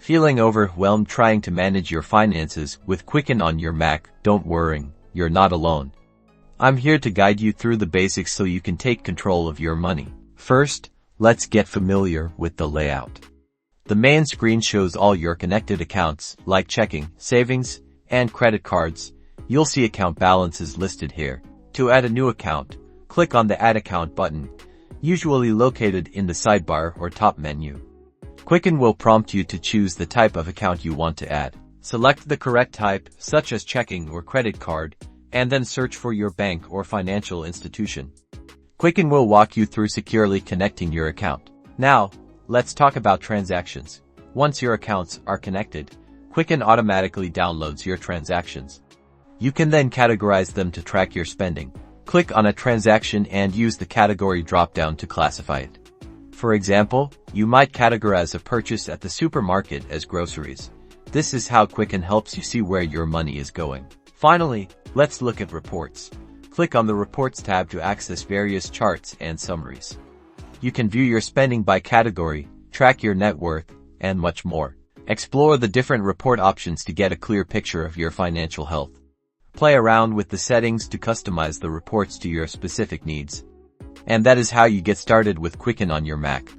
Feeling overwhelmed trying to manage your finances with Quicken on your Mac? Don't worry, you're not alone. I'm here to guide you through the basics so you can take control of your money. First, let's get familiar with the layout. The main screen shows all your connected accounts, like checking, savings, and credit cards. You'll see account balances listed here. To add a new account, click on the Add Account button, usually located in the sidebar or top menu. Quicken will prompt you to choose the type of account you want to add. Select the correct type, such as checking or credit card, and then search for your bank or financial institution. Quicken will walk you through securely connecting your account. Now, let's talk about transactions. Once your accounts are connected, Quicken automatically downloads your transactions. You can then categorize them to track your spending. Click on a transaction and use the category drop-down to classify it. For example, you might categorize a purchase at the supermarket as groceries. This is how Quicken helps you see where your money is going. Finally, let's look at reports. Click on the Reports tab to access various charts and summaries. You can view your spending by category, track your net worth, and much more. Explore the different report options to get a clear picture of your financial health. Play around with the settings to customize the reports to your specific needs. And that is how you get started with Quicken on your Mac.